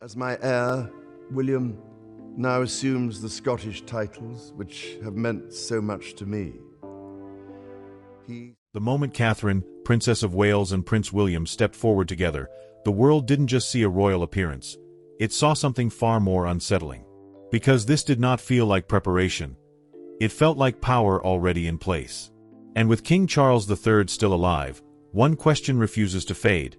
As my heir, William now assumes the Scottish titles which have meant so much to me. The moment Catherine, Princess of Wales, and Prince William stepped forward together, the world didn't just see a royal appearance. It saw something far more unsettling. Because this did not feel like preparation. It felt like power already in place. And with King Charles III still alive, one question refuses to fade.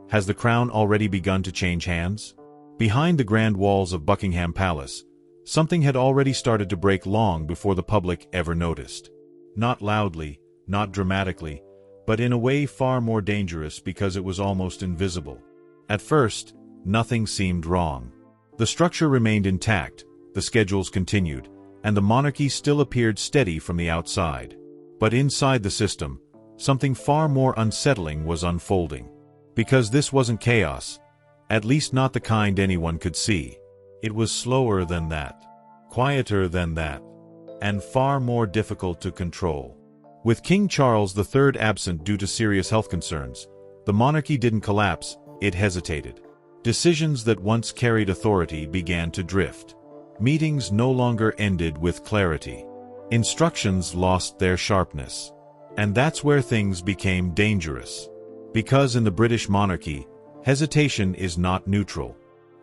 Has the crown already begun to change hands? Behind the grand walls of Buckingham Palace, something had already started to break long before the public ever noticed. Not loudly, not dramatically, but in a way far more dangerous because it was almost invisible. At first, nothing seemed wrong. The structure remained intact, the schedules continued, and the monarchy still appeared steady from the outside. But inside the system, something far more unsettling was unfolding. Because this wasn't chaos, at least not the kind anyone could see. It was slower than that, quieter than that, and far more difficult to control. With King Charles III absent due to serious health concerns, the monarchy didn't collapse, it hesitated. Decisions that once carried authority began to drift. Meetings no longer ended with clarity. Instructions lost their sharpness. And that's where things became dangerous. Because in the British monarchy, hesitation is not neutral.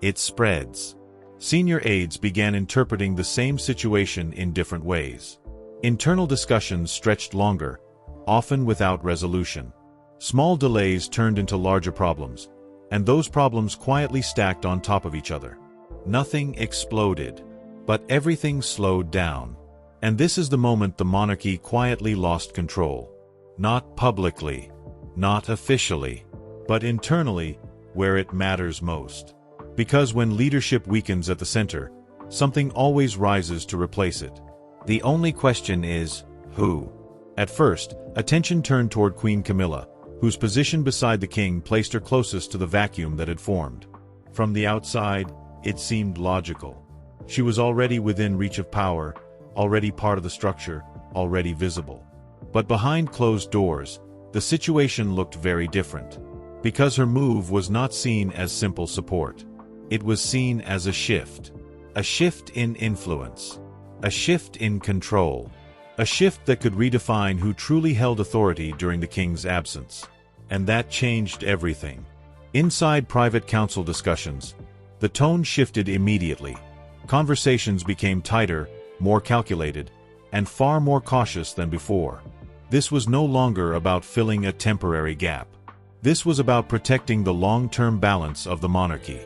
It spreads. Senior aides began interpreting the same situation in different ways. Internal discussions stretched longer, often without resolution. Small delays turned into larger problems, and those problems quietly stacked on top of each other. Nothing exploded, but everything slowed down. And this is the moment the monarchy quietly lost control. Not publicly, not officially, but internally, where it matters most. Because when leadership weakens at the center, something always rises to replace it. The only question is, who? At first, attention turned toward Queen Camilla, whose position beside the king placed her closest to the vacuum that had formed. From the outside, it seemed logical. She was already within reach of power, already part of the structure, already visible. But behind closed doors, the situation looked very different. Because her move was not seen as simple support. It was seen as a shift. A shift in influence. A shift in control. A shift that could redefine who truly held authority during the king's absence. And that changed everything. Inside private council discussions, the tone shifted immediately. Conversations became tighter, more calculated, and far more cautious than before. This was no longer about filling a temporary gap. This was about protecting the long-term balance of the monarchy.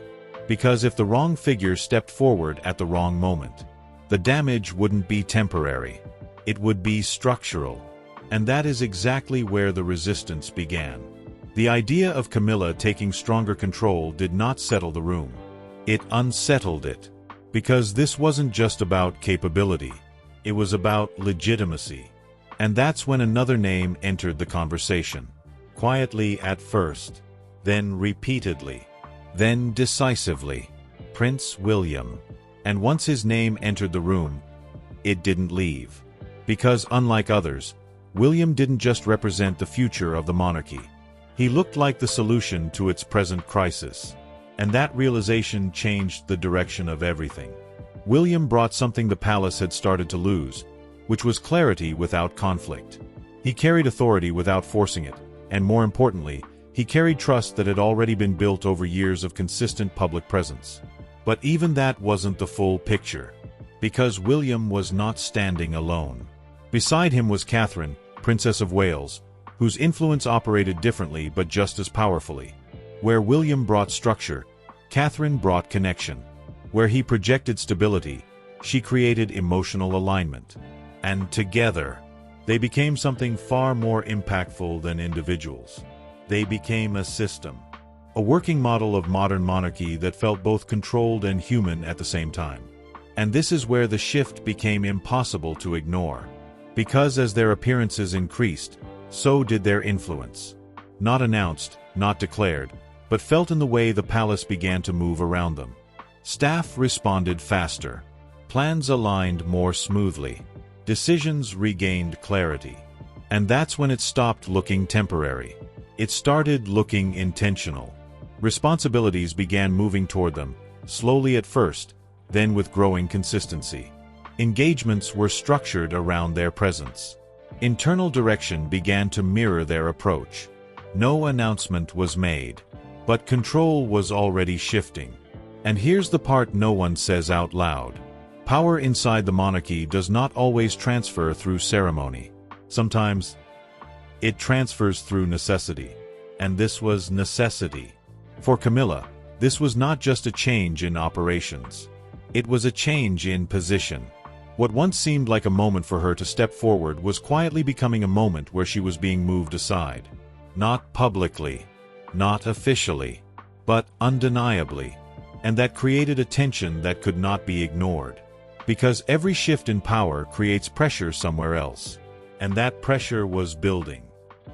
Because if the wrong figure stepped forward at the wrong moment, the damage wouldn't be temporary. It would be structural. And that is exactly where the resistance began. The idea of Camilla taking stronger control did not settle the room. It unsettled it. Because this wasn't just about capability. It was about legitimacy. And that's when another name entered the conversation. Quietly at first, then repeatedly, then decisively. Prince William. And once his name entered the room, it didn't leave. Because unlike others, William didn't just represent the future of the monarchy. He looked like the solution to its present crisis. And that realization changed the direction of everything. William brought something the palace had started to lose, which was clarity without conflict. He carried authority without forcing it, and more importantly, he carried trust that had already been built over years of consistent public presence. But even that wasn't the full picture. Because William was not standing alone. Beside him was Catherine, Princess of Wales, whose influence operated differently but just as powerfully. Where William brought structure, Catherine brought connection. Where he projected stability, she created emotional alignment. And together, they became something far more impactful than individuals. They became a system. A working model of modern monarchy that felt both controlled and human at the same time. And this is where the shift became impossible to ignore. Because as their appearances increased, so did their influence. Not announced, not declared, but felt in the way the palace began to move around them. Staff responded faster. Plans aligned more smoothly. Decisions regained clarity. And that's when it stopped looking temporary. It started looking intentional. Responsibilities began moving toward them, slowly at first, then with growing consistency. Engagements were structured around their presence. Internal direction began to mirror their approach. No announcement was made, but control was already shifting. And here's the part no one says out loud. Power inside the monarchy does not always transfer through ceremony. Sometimes, it transfers through necessity. And this was necessity. For Camilla, this was not just a change in operations. It was a change in position. What once seemed like a moment for her to step forward was quietly becoming a moment where she was being moved aside. Not publicly, not officially, but undeniably. And that created a tension that could not be ignored. Because every shift in power creates pressure somewhere else. And that pressure was building.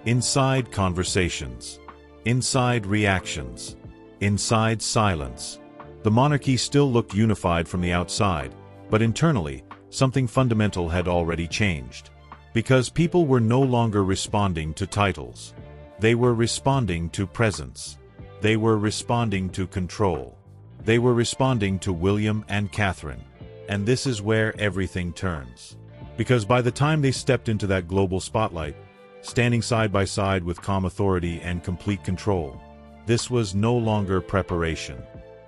Inside conversations. Inside reactions. Inside silence. The monarchy still looked unified from the outside, but internally, something fundamental had already changed. Because people were no longer responding to titles. They were responding to presence. They were responding to control. They were responding to William and Catherine. And this is where everything turns. Because by the time they stepped into that global spotlight, standing side by side with calm authority and complete control, this was no longer preparation.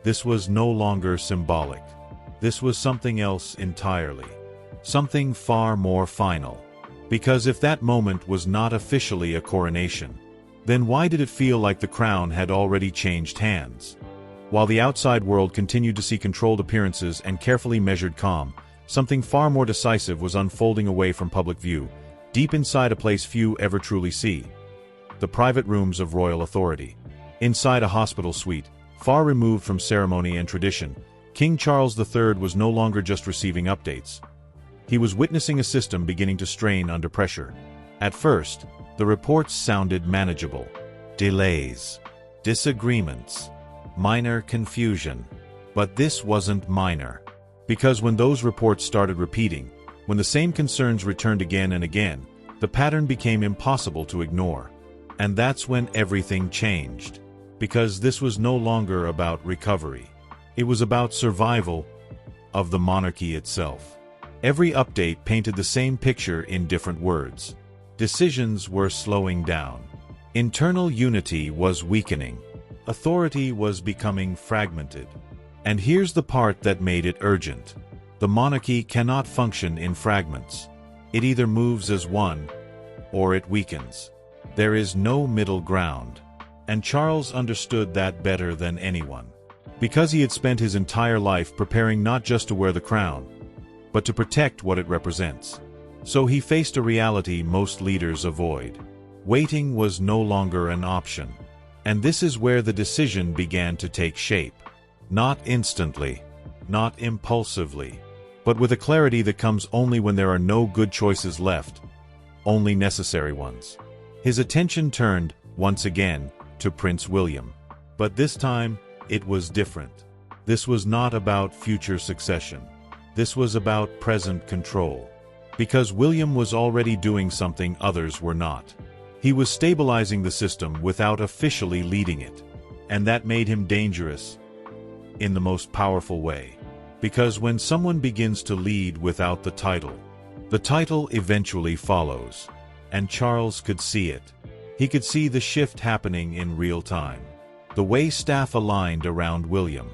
This was no longer symbolic. This was something else entirely. Something far more final. Because if that moment was not officially a coronation, then why did it feel like the crown had already changed hands? While the outside world continued to see controlled appearances and carefully measured calm, something far more decisive was unfolding away from public view, deep inside a place few ever truly see. The private rooms of royal authority. Inside a hospital suite, far removed from ceremony and tradition, King Charles III was no longer just receiving updates. He was witnessing a system beginning to strain under pressure. At first, the reports sounded manageable. Delays, disagreements, minor confusion. But this wasn't minor. Because when those reports started repeating, when the same concerns returned again and again, the pattern became impossible to ignore. And that's when everything changed. Because this was no longer about recovery. It was about survival of the monarchy itself. Every update painted the same picture in different words. Decisions were slowing down. Internal unity was weakening. Authority was becoming fragmented. And here's the part that made it urgent. The monarchy cannot function in fragments. It either moves as one, or it weakens. There is no middle ground. And Charles understood that better than anyone. Because he had spent his entire life preparing not just to wear the crown, but to protect what it represents. So he faced a reality most leaders avoid. Waiting was no longer an option. And this is where the decision began to take shape. Not instantly, not impulsively, but with a clarity that comes only when there are no good choices left, only necessary ones. His attention turned, once again, to Prince William. But this time, it was different. This was not about future succession. This was about present control. Because William was already doing something others were not. He was stabilizing the system without officially leading it. And that made him dangerous in the most powerful way. Because when someone begins to lead without the title eventually follows. And Charles could see it. He could see the shift happening in real time. The way staff aligned around William.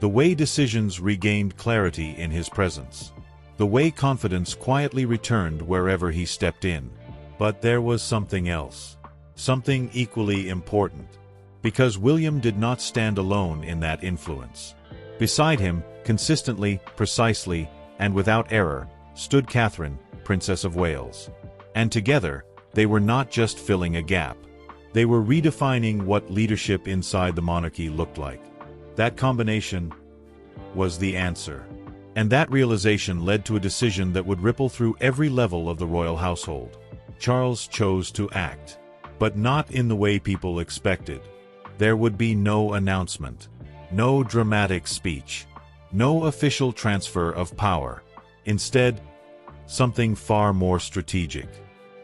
The way decisions regained clarity in his presence. The way confidence quietly returned wherever he stepped in. But there was something else. Something equally important. Because William did not stand alone in that influence. Beside him, consistently, precisely, and without error, stood Catherine, Princess of Wales. And together, they were not just filling a gap. They were redefining what leadership inside the monarchy looked like. That combination was the answer. And that realization led to a decision that would ripple through every level of the royal household. Charles chose to act. But not in the way people expected. There would be no announcement. No dramatic speech. No official transfer of power. Instead, something far more strategic.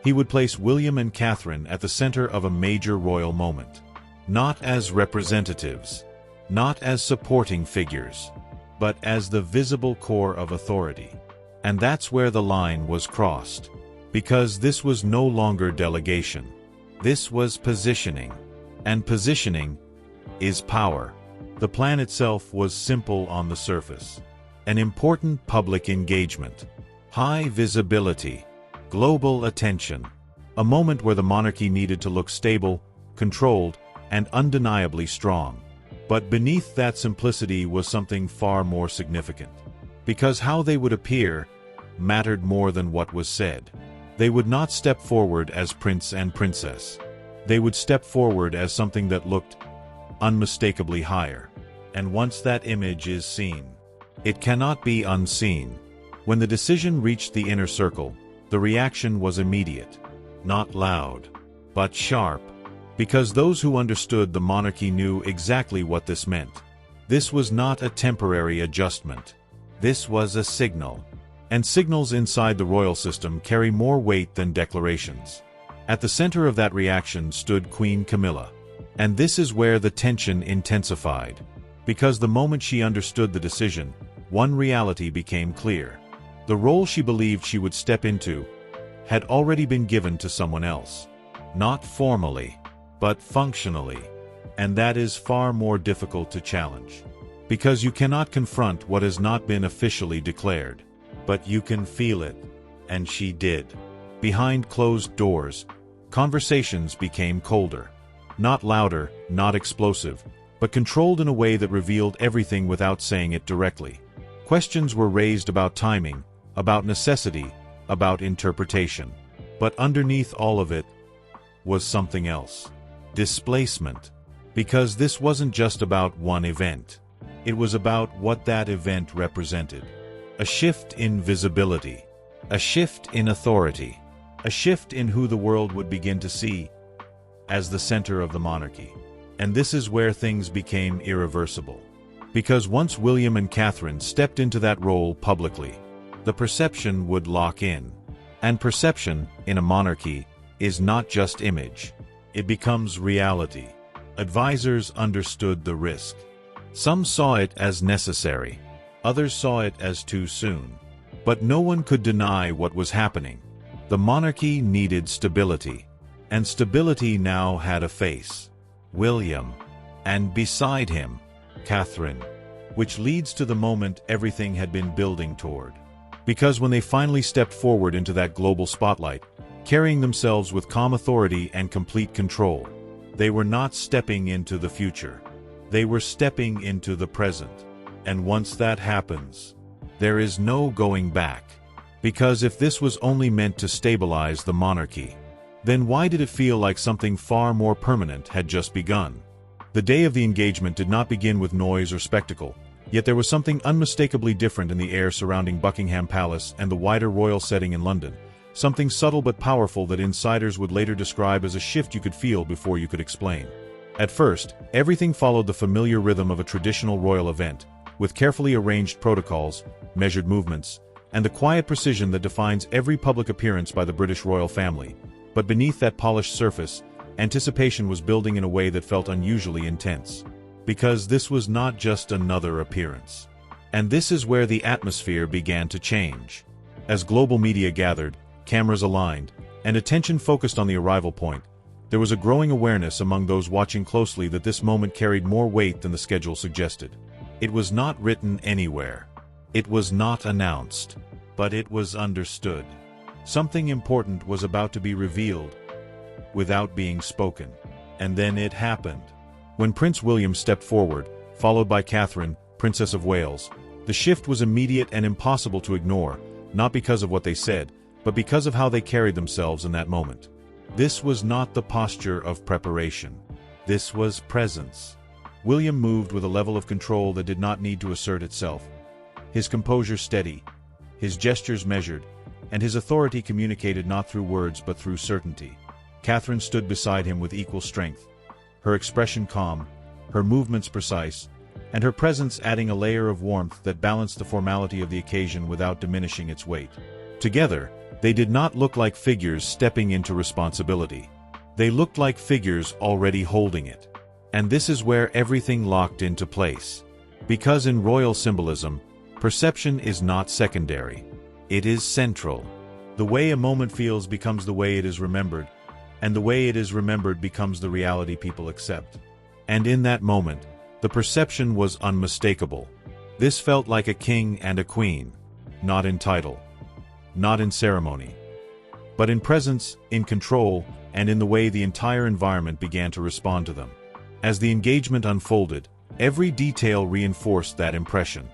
He would place William and Catherine at the center of a major royal moment. Not as representatives, not as supporting figures, but as the visible core of authority. And that's where the line was crossed. Because this was no longer delegation. This was positioning. And positioning is power. The plan itself was simple on the surface. An important public engagement. High visibility. Global attention. A moment where the monarchy needed to look stable, controlled, and undeniably strong. But beneath that simplicity was something far more significant. Because how they would appear mattered more than what was said. They would not step forward as prince and princess. They would step forward as something that looked unmistakably higher. And once that image is seen, it cannot be unseen. When the decision reached the inner circle, the reaction was immediate. Not loud, but sharp. Because those who understood the monarchy knew exactly what this meant. This was not a temporary adjustment. This was a signal. And signals inside the royal system carry more weight than declarations. At the center of that reaction stood Queen Camilla. And this is where the tension intensified. Because the moment she understood the decision, one reality became clear. The role she believed she would step into had already been given to someone else. Not formally, but functionally. And that is far more difficult to challenge. Because you cannot confront what has not been officially declared. But you can feel it. And she did. Behind closed doors, conversations became colder. Not louder, not explosive, but controlled in a way that revealed everything without saying it directly. Questions were raised about timing, about necessity, about interpretation. But underneath all of it was something else. Displacement. Because this wasn't just about one event. It was about what that event represented. A shift in visibility. A shift in authority. A shift in who the world would begin to see as the center of the monarchy. And this is where things became irreversible. Because once William and Catherine stepped into that role publicly, the perception would lock in. And perception, in a monarchy, is not just image. It becomes reality. Advisors understood the risk. Some saw it as necessary. Others saw it as too soon. But no one could deny what was happening. The monarchy needed stability. And stability now had a face. William. And beside him, Catherine. Which leads to the moment everything had been building toward. Because when they finally stepped forward into that global spotlight, carrying themselves with calm authority and complete control, they were not stepping into the future. They were stepping into the present. And once that happens, there is no going back. Because if this was only meant to stabilize the monarchy, then why did it feel like something far more permanent had just begun? The day of the engagement did not begin with noise or spectacle, yet there was something unmistakably different in the air surrounding Buckingham Palace and the wider royal setting in London. Something subtle but powerful that insiders would later describe as a shift you could feel before you could explain. At first, everything followed the familiar rhythm of a traditional royal event, with carefully arranged protocols, measured movements, and the quiet precision that defines every public appearance by the British royal family. But beneath that polished surface, anticipation was building in a way that felt unusually intense. Because this was not just another appearance. And this is where the atmosphere began to change. As global media gathered, cameras aligned, and attention focused on the arrival point, there was a growing awareness among those watching closely that this moment carried more weight than the schedule suggested. It was not written anywhere. It was not announced. But it was understood. Something important was about to be revealed without being spoken. And then it happened. When Prince William stepped forward, followed by Catherine, Princess of Wales, the shift was immediate and impossible to ignore, not because of what they said, but because of how they carried themselves in that moment. This was not the posture of preparation. This was presence. William moved with a level of control that did not need to assert itself. His composure steady, his gestures measured, and his authority communicated not through words but through certainty. Catherine stood beside him with equal strength, her expression calm, her movements precise, and her presence adding a layer of warmth that balanced the formality of the occasion without diminishing its weight. Together, they did not look like figures stepping into responsibility. They looked like figures already holding it. And this is where everything locked into place. Because in royal symbolism, perception is not secondary. It is central. The way a moment feels becomes the way it is remembered, and the way it is remembered becomes the reality people accept. And in that moment, the perception was unmistakable. This felt like a king and a queen, not in title, not in ceremony, but in presence, in control, and in the way the entire environment began to respond to them. As the engagement unfolded, every detail reinforced that impression.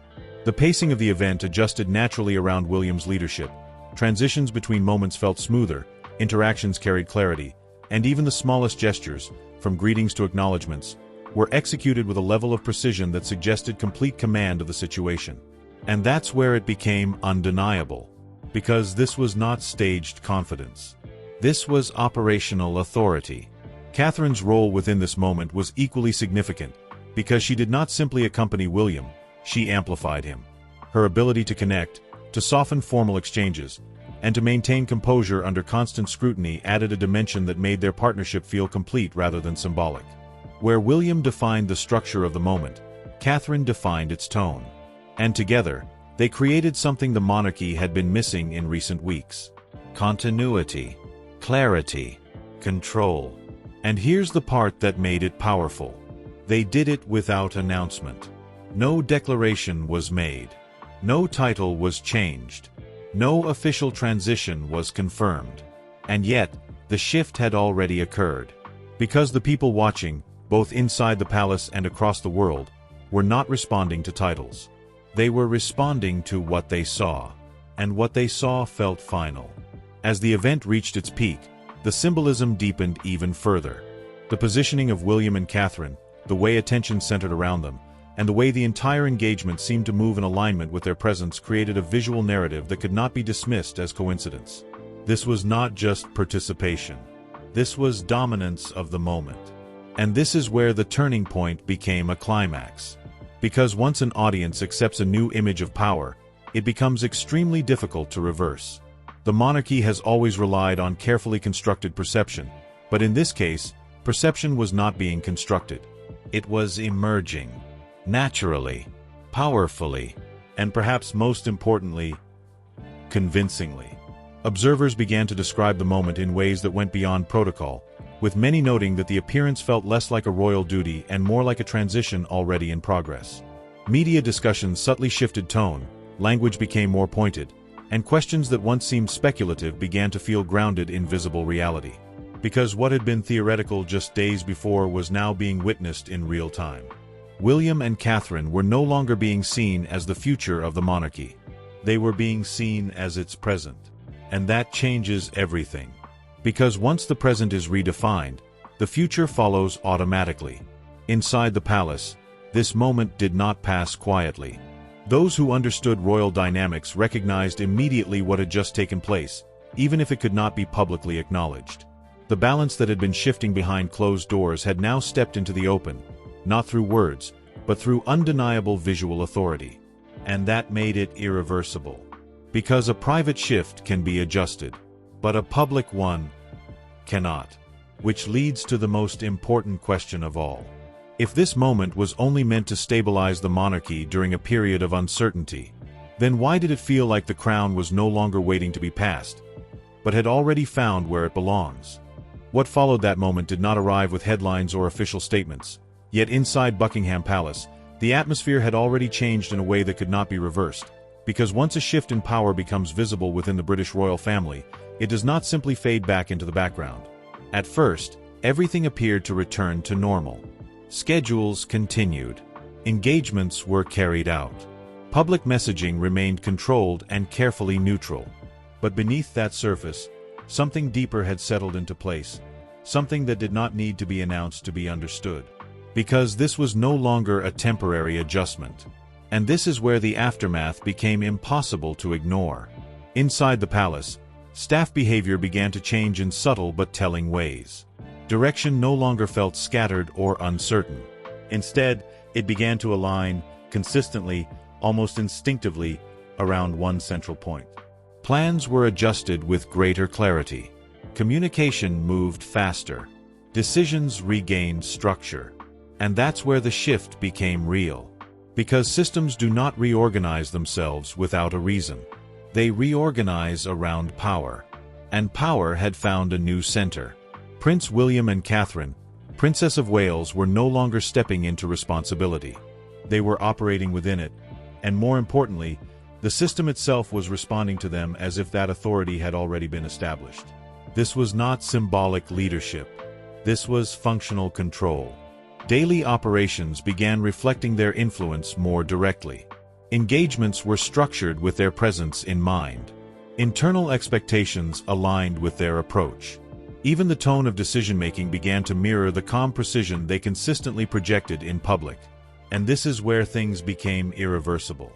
The pacing of the event adjusted naturally around William's leadership. Transitions between moments felt smoother, interactions carried clarity, and even the smallest gestures, from greetings to acknowledgements, were executed with a level of precision that suggested complete command of the situation. And that's where it became undeniable. Because this was not staged confidence. This was operational authority. Catherine's role within this moment was equally significant, because she did not simply accompany William, she amplified him. Her ability to connect, to soften formal exchanges, and to maintain composure under constant scrutiny added a dimension that made their partnership feel complete rather than symbolic. Where William defined the structure of the moment, Catherine defined its tone. And together, they created something the monarchy had been missing in recent weeks. Continuity, clarity, control. And here's the part that made it powerful. They did it without announcement. No declaration was made. No title was changed. No official transition was confirmed. And yet, the shift had already occurred. Because the people watching, both inside the palace and across the world, were not responding to titles. They were responding to what they saw. And what they saw felt final. As the event reached its peak, the symbolism deepened even further. The positioning of William and Catherine, the way attention centered around them, and the way the entire engagement seemed to move in alignment with their presence created a visual narrative that could not be dismissed as coincidence. This was not just participation. This was dominance of the moment. And this is where the turning point became a climax. Because once an audience accepts a new image of power, it becomes extremely difficult to reverse. The monarchy has always relied on carefully constructed perception, but in this case, perception was not being constructed. It was emerging. Naturally, powerfully, and perhaps most importantly, convincingly. Observers began to describe the moment in ways that went beyond protocol, with many noting that the appearance felt less like a royal duty and more like a transition already in progress. Media discussions subtly shifted tone, language became more pointed, and questions that once seemed speculative began to feel grounded in visible reality. Because what had been theoretical just days before was now being witnessed in real time. William and Catherine were no longer being seen as the future of the monarchy. They were being seen as its present. And that changes everything. Because once the present is redefined, the future follows automatically. Inside the palace, this moment did not pass quietly. Those who understood royal dynamics recognized immediately what had just taken place, even if it could not be publicly acknowledged. The balance that had been shifting behind closed doors had now stepped into the open, not through words, but through undeniable visual authority. And that made it irreversible. Because a private shift can be adjusted, but a public one cannot. Which leads to the most important question of all. If this moment was only meant to stabilize the monarchy during a period of uncertainty, then why did it feel like the crown was no longer waiting to be passed, but had already found where it belongs? What followed that moment did not arrive with headlines or official statements. Yet inside Buckingham Palace, the atmosphere had already changed in a way that could not be reversed. Because once a shift in power becomes visible within the British royal family, it does not simply fade back into the background. At first, everything appeared to return to normal. Schedules continued. Engagements were carried out. Public messaging remained controlled and carefully neutral. But beneath that surface, something deeper had settled into place. Something that did not need to be announced to be understood. Because this was no longer a temporary adjustment. And this is where the aftermath became impossible to ignore. Inside the palace, staff behavior began to change in subtle but telling ways. Direction no longer felt scattered or uncertain. Instead, it began to align, consistently, almost instinctively, around one central point. Plans were adjusted with greater clarity. Communication moved faster. Decisions regained structure. And that's where the shift became real. Because systems do not reorganize themselves without a reason. They reorganize around power. And power had found a new center. Prince William and Catherine, Princess of Wales, were no longer stepping into responsibility. They were operating within it, and more importantly, the system itself was responding to them as if that authority had already been established. This was not symbolic leadership. This was functional control. Daily operations began reflecting their influence more directly. Engagements were structured with their presence in mind. Internal expectations aligned with their approach. Even the tone of decision-making began to mirror the calm precision they consistently projected in public. And this is where things became irreversible.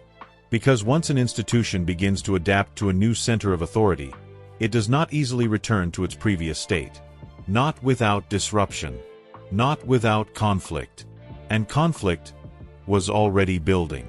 Because once an institution begins to adapt to a new center of authority, it does not easily return to its previous state. Not without disruption. Not without conflict. And conflict was already building.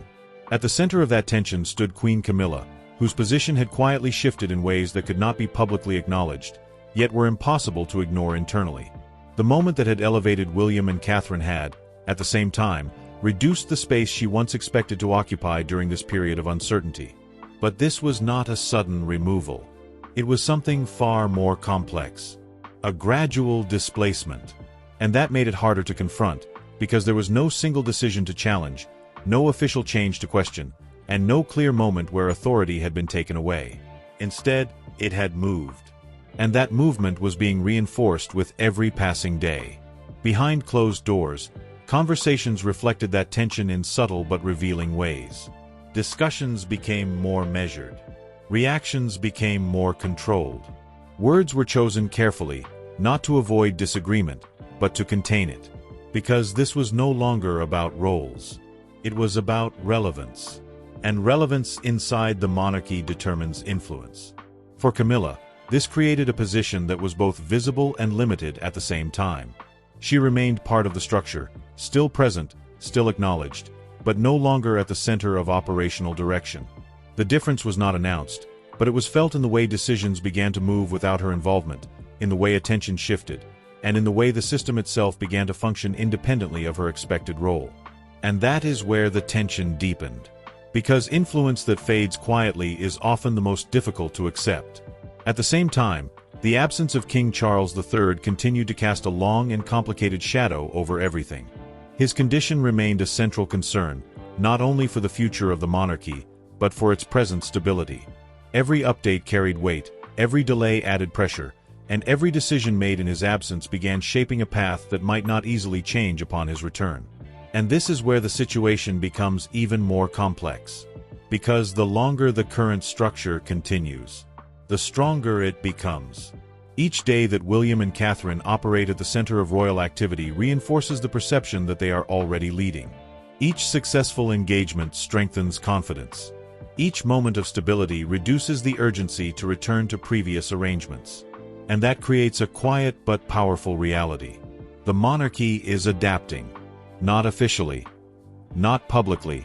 At the center of that tension stood Queen Camilla, whose position had quietly shifted in ways that could not be publicly acknowledged, yet were impossible to ignore internally. The moment that had elevated William and Catherine had, at the same time, reduced the space she once expected to occupy during this period of uncertainty. But this was not a sudden removal. It was something far more complex. A gradual displacement. And that made it harder to confront, because there was no single decision to challenge, no official change to question, and no clear moment where authority had been taken away. Instead, it had moved. And that movement was being reinforced with every passing day. Behind closed doors, conversations reflected that tension in subtle but revealing ways. Discussions became more measured. Reactions became more controlled. Words were chosen carefully, not to avoid disagreement, but to contain it. Because this was no longer about roles. It was about relevance. And relevance inside the monarchy determines influence. For Camilla, this created a position that was both visible and limited at the same time. She remained part of the structure, still present, still acknowledged, but no longer at the center of operational direction. The difference was not announced, but it was felt in the way decisions began to move without her involvement, in the way attention shifted, and in the way the system itself began to function independently of her expected role. And that is where the tension deepened. Because influence that fades quietly is often the most difficult to accept. At the same time, the absence of King Charles III continued to cast a long and complicated shadow over everything. His condition remained a central concern, not only for the future of the monarchy, but for its present stability. Every update carried weight, every delay added pressure, and every decision made in his absence began shaping a path that might not easily change upon his return. And this is where the situation becomes even more complex. Because the longer the current structure continues, the stronger it becomes. Each day that William and Catherine operate at the center of royal activity reinforces the perception that they are already leading. Each successful engagement strengthens confidence. Each moment of stability reduces the urgency to return to previous arrangements. And that creates a quiet but powerful reality. The monarchy is adapting. Not officially, not publicly,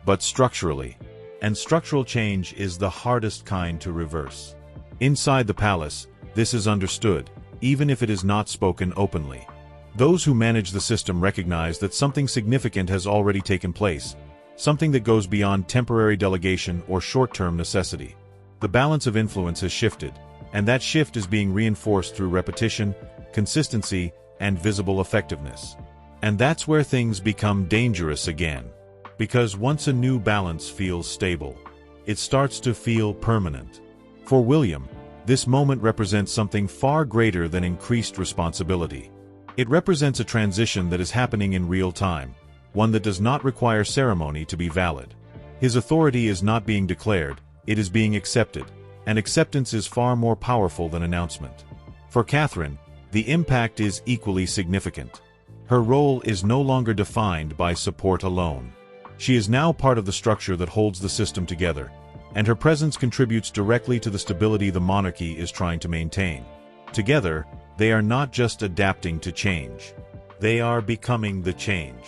but structurally. And structural change is the hardest kind to reverse. Inside the palace, this is understood, even if it is not spoken openly. Those who manage the system recognize that something significant has already taken place, something that goes beyond temporary delegation or short-term necessity. The balance of influence has shifted, and that shift is being reinforced through repetition, consistency, and visible effectiveness. And that's where things become dangerous again. Because once a new balance feels stable, it starts to feel permanent. For William, this moment represents something far greater than increased responsibility. It represents a transition that is happening in real time, one that does not require ceremony to be valid. His authority is not being declared, it is being accepted, and acceptance is far more powerful than announcement. For Catherine, the impact is equally significant. Her role is no longer defined by support alone. She is now part of the structure that holds the system together, and her presence contributes directly to the stability the monarchy is trying to maintain. Together, they are not just adapting to change. They are becoming the change.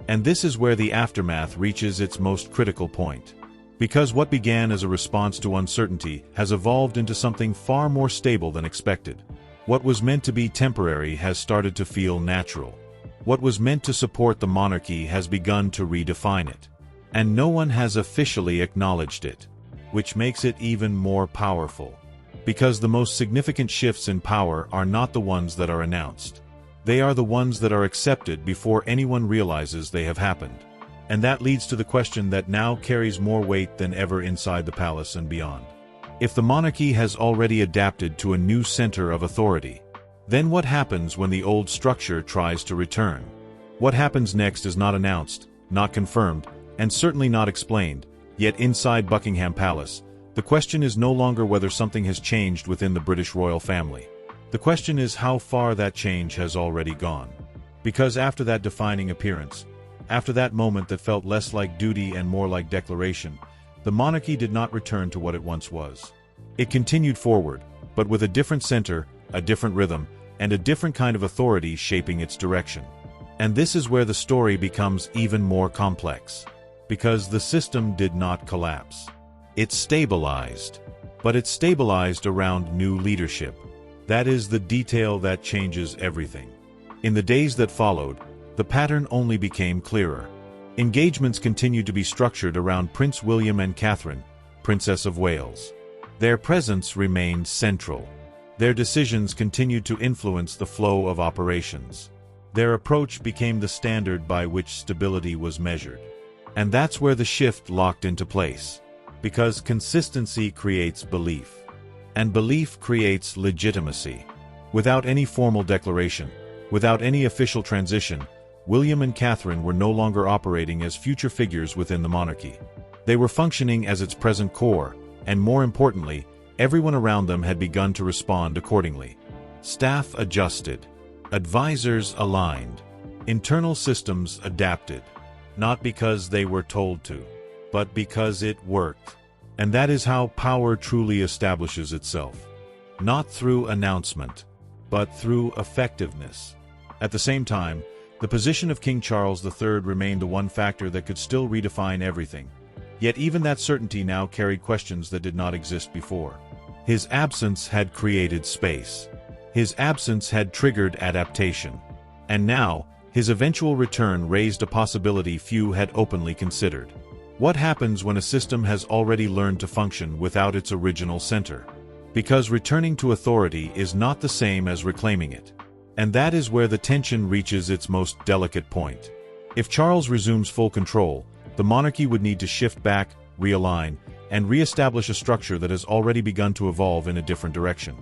And this is where the aftermath reaches its most critical point. Because what began as a response to uncertainty has evolved into something far more stable than expected. What was meant to be temporary has started to feel natural. What was meant to support the monarchy has begun to redefine it. And no one has officially acknowledged it, which makes it even more powerful. Because the most significant shifts in power are not the ones that are announced. They are the ones that are accepted before anyone realizes they have happened. And that leads to the question that now carries more weight than ever inside the palace and beyond. If the monarchy has already adapted to a new center of authority, then what happens when the old structure tries to return? What happens next is not announced, not confirmed, and certainly not explained. Yet inside Buckingham Palace, the question is no longer whether something has changed within the British royal family. The question is how far that change has already gone. Because after that defining appearance, after that moment that felt less like duty and more like declaration, the monarchy did not return to what it once was. It continued forward, but with a different center, a different rhythm, and a different kind of authority shaping its direction. And this is where the story becomes even more complex. Because the system did not collapse. It stabilized. But it stabilized around new leadership. That is the detail that changes everything. In the days that followed, the pattern only became clearer. Engagements continued to be structured around Prince William and Catherine, Princess of Wales. Their presence remained central. Their decisions continued to influence the flow of operations. Their approach became the standard by which stability was measured. And that's where the shift locked into place. Because consistency creates belief. And belief creates legitimacy. Without any formal declaration, without any official transition, William and Catherine were no longer operating as future figures within the monarchy. They were functioning as its present core, and more importantly, everyone around them had begun to respond accordingly. Staff adjusted. Advisors aligned. Internal systems adapted. Not because they were told to, but because it worked. And that is how power truly establishes itself. Not through announcement, but through effectiveness. At the same time, the position of King Charles III remained the one factor that could still redefine everything. Yet even that certainty now carried questions that did not exist before. His absence had created space. His absence had triggered adaptation. And now, his eventual return raised a possibility few had openly considered. What happens when a system has already learned to function without its original center? Because returning to authority is not the same as reclaiming it. And that is where the tension reaches its most delicate point. If Charles resumes full control, the monarchy would need to shift back, realign, and re-establish a structure that has already begun to evolve in a different direction.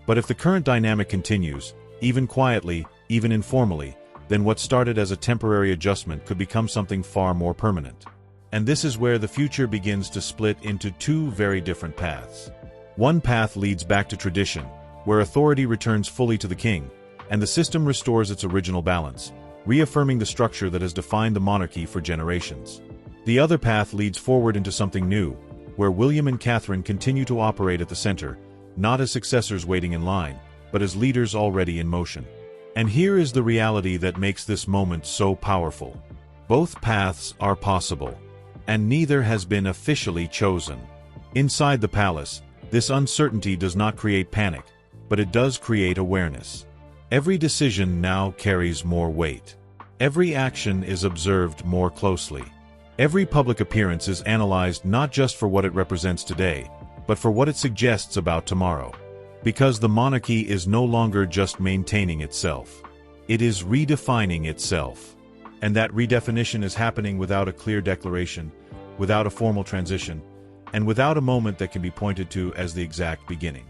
But if the current dynamic continues, even quietly, even informally, then what started as a temporary adjustment could become something far more permanent. And this is where the future begins to split into two very different paths. One path leads back to tradition, where authority returns fully to the king, and the system restores its original balance, reaffirming the structure that has defined the monarchy for generations. The other path leads forward into something new, where William and Catherine continue to operate at the center, not as successors waiting in line, but as leaders already in motion. And here is the reality that makes this moment so powerful. Both paths are possible, and neither has been officially chosen. Inside the palace, this uncertainty does not create panic, but it does create awareness. Every decision now carries more weight. Every action is observed more closely. Every public appearance is analyzed not just for what it represents today, but for what it suggests about tomorrow. Because the monarchy is no longer just maintaining itself. It is redefining itself. And that redefinition is happening without a clear declaration, without a formal transition, and without a moment that can be pointed to as the exact beginning.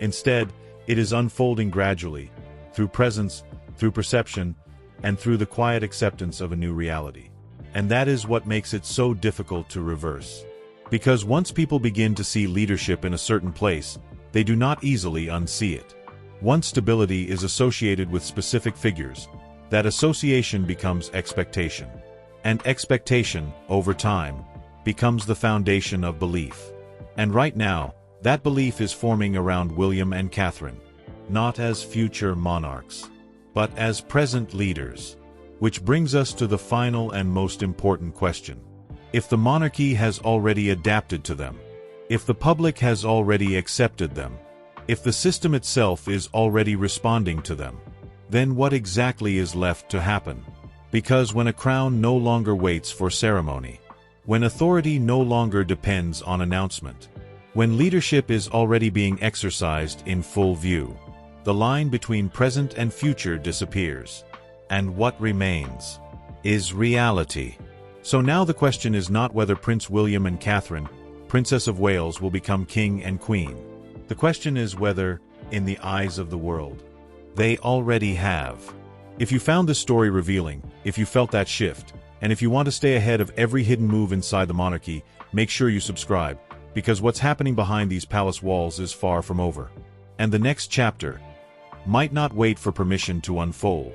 Instead, it is unfolding gradually, through presence, through perception, and through the quiet acceptance of a new reality. And that is what makes it so difficult to reverse. Because once people begin to see leadership in a certain place, they do not easily unsee it. Once stability is associated with specific figures, that association becomes expectation. And expectation, over time, becomes the foundation of belief. And right now, that belief is forming around William and Catherine, not as future monarchs, but as present leaders. Which brings us to the final and most important question. If the monarchy has already adapted to them, if the public has already accepted them, if the system itself is already responding to them, then what exactly is left to happen? Because when a crown no longer waits for ceremony, when authority no longer depends on announcement, when leadership is already being exercised in full view, the line between present and future disappears. And what remains is reality. So now the question is not whether Prince William and Catherine, Princess of Wales, will become king and queen. The question is whether, in the eyes of the world, they already have. If you found this story revealing, if you felt that shift, and if you want to stay ahead of every hidden move inside the monarchy, make sure you subscribe, because what's happening behind these palace walls is far from over. And the next chapter might not wait for permission to unfold.